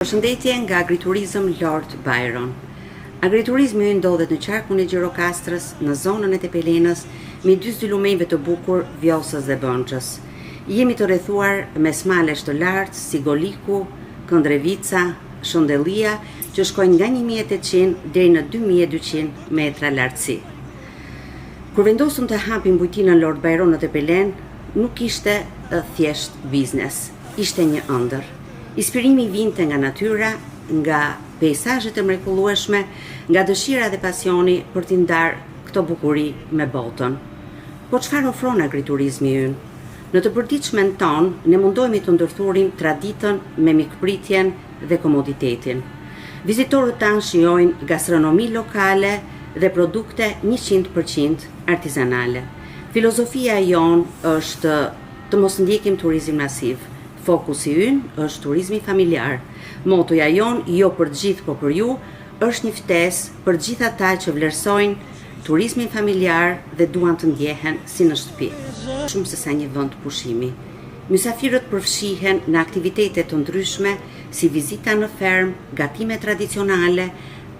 Përshëndetje nga Agriturizëm Lord Byron. Agriturizmi ndodhet në qarkun e Gjirokastrës, në zonën e Tepelenës, midis dy lumejve të bukur, Vjosës dhe Bënçës. Jemi të rrethuar me smalesh të lartë si Goliku, Këndrevica, Shëndellia, që shkojnë nga 1800 deri në 2200 metra lartësi. Kur vendosëm të hapim bujtinën Lord Byron në Tepelen, nuk ishte thjesht biznes, ishte një ëndër. Inspirimi vinte nga natyra, nga peizazhet e mrekullueshme, nga dëshira dhe pasioni për t'i ndarë këto bukuri me botën. Po çfarë ofron agriturizmi ynë? Në të përditshmen tonë, ne mundohemi të ndërthurim traditën me mikpritjen dhe komoditetin. Vizitorët tanë shijojnë gastronomi lokale dhe produkte 100% artizanale. Filozofia jonë është të mos ndjekim turizëm masiv. Fokusi ynë është turizmi familjar. Motoja jonë, jo për gjithë po për ju, është një ftesë për gjithë ata që vlerësojnë turizmin familjar dhe duan të ndjehen si në shtëpi. Shumë se sa një vend pushimi. Mysafirët përfshihen në aktivitete të ndryshme si vizita në ferm, gatime tradicionale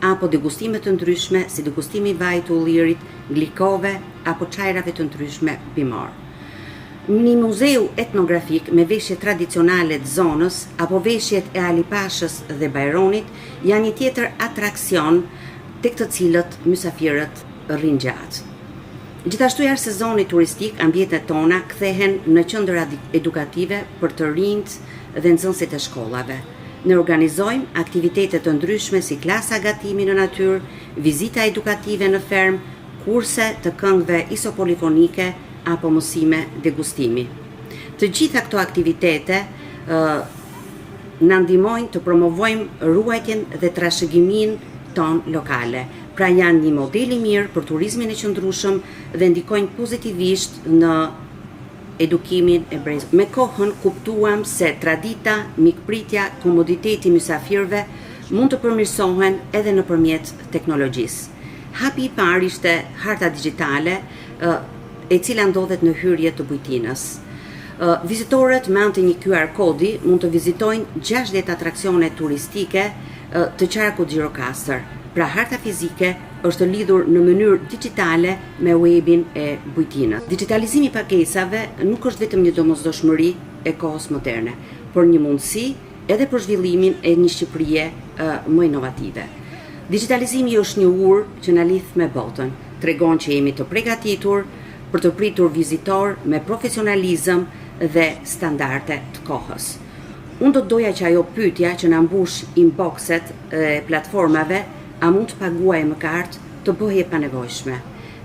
apo degustime të ndryshme si degustimi i vajit të ullirit, glikove apo çajrave të ndryshme bimor. Një muzeu etnografik me veshje tradicionale të zonës apo veshjet e Alipashës dhe Bajronit janë një tjetër atraksion tek të cilët mysafirët rrinë gjatë. Gjithashtu jashtë sezonit turistik, ambientet tona kthehen në qendra edukative për të rinjt dhe nxënësit e shkollave. Ne organizojmë aktivitete të ndryshme si klasa gatimi në natyrë, vizita edukative në ferm, kurse të këngëve isopolifonike apo mësime degustimi. Të gjitha këto aktivitete na ndihmojnë të promovojmë ruajtjen dhe trashëgimin ton lokale. Pra janë një model i mirë për turizmin e qëndrueshëm dhe ndikojnë pozitivisht në edukimin e brezit. Me kohën kuptuam se tradita, mikpritja, komoditeti mysafirëve mund të përmirësohen edhe nëpërmjet teknologjisë. Hapi i parë ishte harta digjitale, e cila ndodhet në hyrje të bujtinës. Vizitorët me anë të një QR kodi mund të vizitojnë 60 atraksione turistike të qarkut Gjirokastër. Pra harta fizike është lidhur në mënyrë digjitale me webin e bujtinës. Digitalizimi i pagesave nuk është vetëm një domosdoshmëri e kohës moderne, por një mundësi edhe për zhvillimin e një Shqipërie më inovative. Digitalizimi është një urë që na lidh me botën, tregon që jemi të përgatitur për të pritur vizitor me profesionalizëm dhe standarde të kohës. Unë do doja që ajo pyetja që na mbush inboxet e platformave, a mund të paguaj më kartë, të bëhej e panevojshme.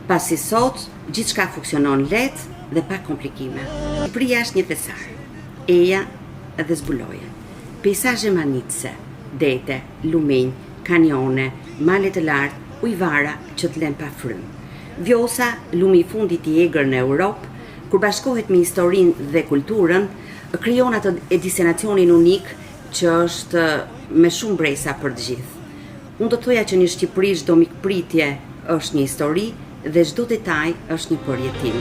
Pasi sot gjithçka funksionon lehtë dhe pa komplikime. Shqipëria është një thesar, eja dhe zbuloje. Peizazhe manitse, dete, lumenj, kanjone, male të lartë, ujvara që të lënë pa frymë. Vjosa, lumi i fundit i egër në Europë, kur bashkohet me historinë dhe kulturën, krijon atë destinacionin unik që është me shumë bresa për të gjithë. Unë do të thoja që një Shqipëri çdo mikpritje është një histori dhe çdo detaj është një përjetim.